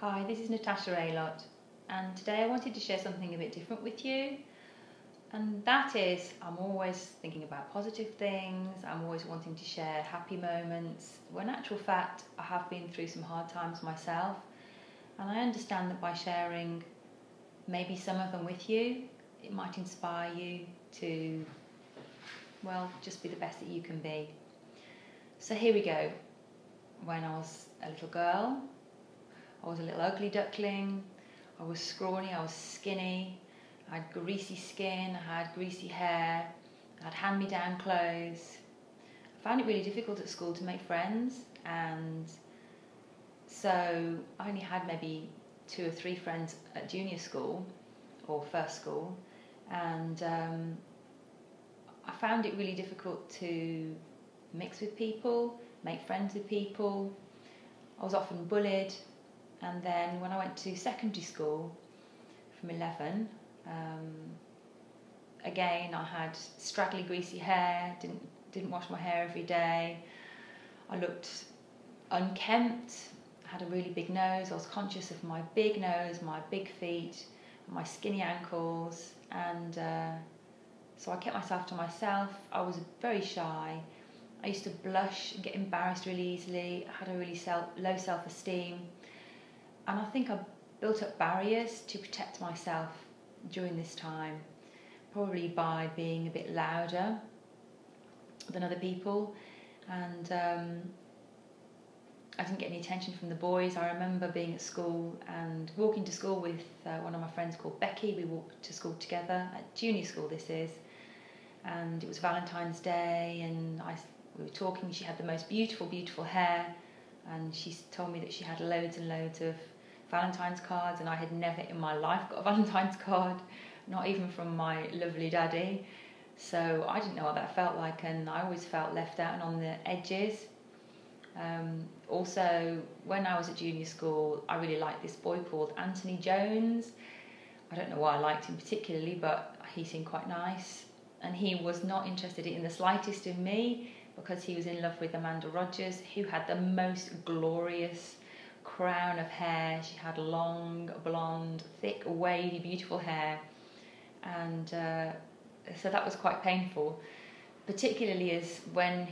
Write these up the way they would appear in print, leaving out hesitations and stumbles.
Hi, this is Natasha Aylott, and today I wanted to share something a bit different with you. And that is, I'm always thinking about positive things, I'm always wanting to share happy moments, when in actual fact I have been through some hard times myself, and I understand that by sharing maybe some of them with you, it might inspire you to, well, just be the best that you can be. So here we go. When I was a little girl, I was a little ugly duckling, I was scrawny, I was skinny, I had greasy skin, I had greasy hair, I had hand-me-down clothes. I found it really difficult at school to make friends, and so I only had maybe 2 or 3 friends at junior school or first school, and I found it really difficult to mix with people, make friends with people. I was often bullied. And then when I went to secondary school from 11, again I had straggly greasy hair, didn't wash my hair every day, I looked unkempt, I had a really big nose, I was conscious of my big nose, my big feet, my skinny ankles, and so I kept myself to myself. I was very shy, I used to blush and get embarrassed really easily, I had a really low self-esteem. And I think I built up barriers to protect myself during this time, probably by being a bit louder than other people. And I didn't get any attention from the boys. I remember being at school and walking to school with one of my friends called Becky. We walked to school together, at junior school this is. And it was Valentine's Day, and we were talking. She had the most beautiful, beautiful hair. And she told me that she had loads and loads of Valentine's cards, and I had never in my life got a Valentine's card, not even from my lovely daddy. So I didn't know what that felt like, and I always felt left out and on the edges. Also, when I was at junior school, I really liked this boy called Anthony Jones. I don't know why I liked him particularly, but he seemed quite nice. And he was not interested in the slightest in me, because he was in love with Amanda Rogers, who had the most glorious crown of hair. She had long, blonde, thick, wavy, beautiful hair. And so that was quite painful, particularly as when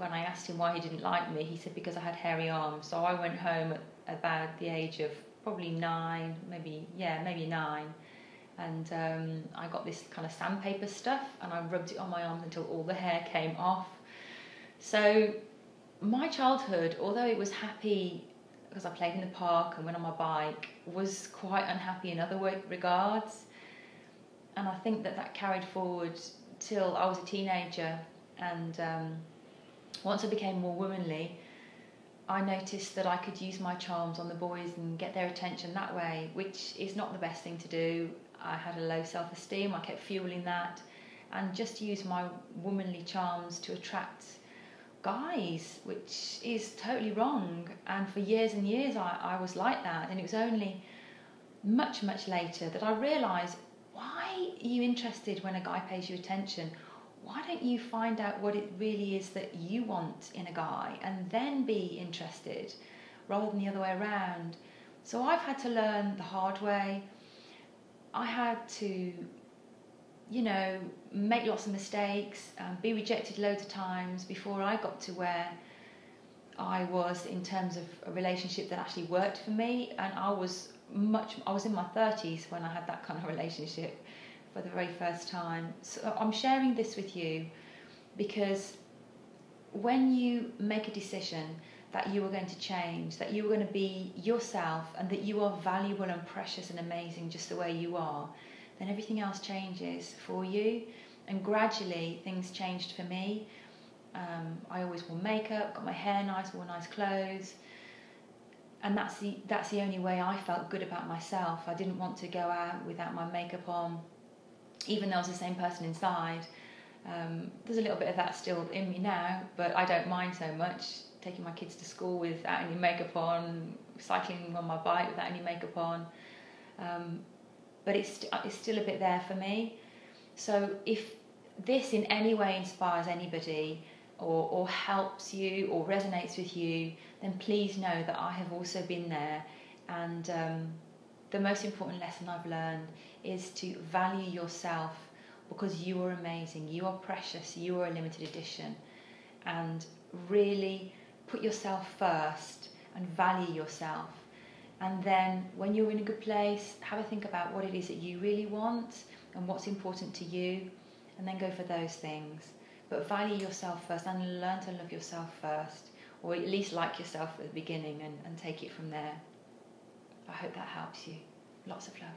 I asked him why he didn't like me, he said because I had hairy arms. So I went home at about the age of probably 9, maybe 9. And I got this kind of sandpaper stuff, and I rubbed it on my arms until all the hair came off. So my childhood, although it was happy because I played in the park and went on my bike, was quite unhappy in other regards. And I think that carried forward till I was a teenager. And once I became more womanly, I noticed that I could use my charms on the boys and get their attention that way, which is not the best thing to do. I had a low self-esteem, I kept fueling that, and just use my womanly charms to attract guys, which is totally wrong. And for years and years I was like that, and it was only much, much later that I realised, why are you interested when a guy pays you attention? Why don't you find out what it really is that you want in a guy and then be interested, rather than the other way around? So I've had to learn the hard way. I had to, make lots of mistakes, be rejected loads of times before I got to where I was in terms of a relationship that actually worked for me. And I was in my 30s when I had that kind of relationship for the very first time. So I'm sharing this with you because when you make a decision that you are going to change, that you are going to be yourself, and that you are valuable and precious and amazing just the way you are, then everything else changes for you. And gradually things changed for me. I always wore makeup, got my hair nice, wore nice clothes, and that's the only way I felt good about myself. I didn't want to go out without my makeup on, even though I was the same person inside. There's a little bit of that still in me now, but I don't mind so much taking my kids to school without any makeup on, cycling on my bike without any makeup on. But it's still a bit there for me. So if this in any way inspires anybody, or helps you or resonates with you, then please know that I have also been there And the most important lesson I've learned is to value yourself, because you are amazing, you are precious, you are a limited edition, and really put yourself first and value yourself. And then when you're in a good place, have a think about what it is that you really want and what's important to you, and then go for those things. But value yourself first and learn to love yourself first, or at least like yourself at the beginning, and take it from there. I hope that helps you. Lots of love.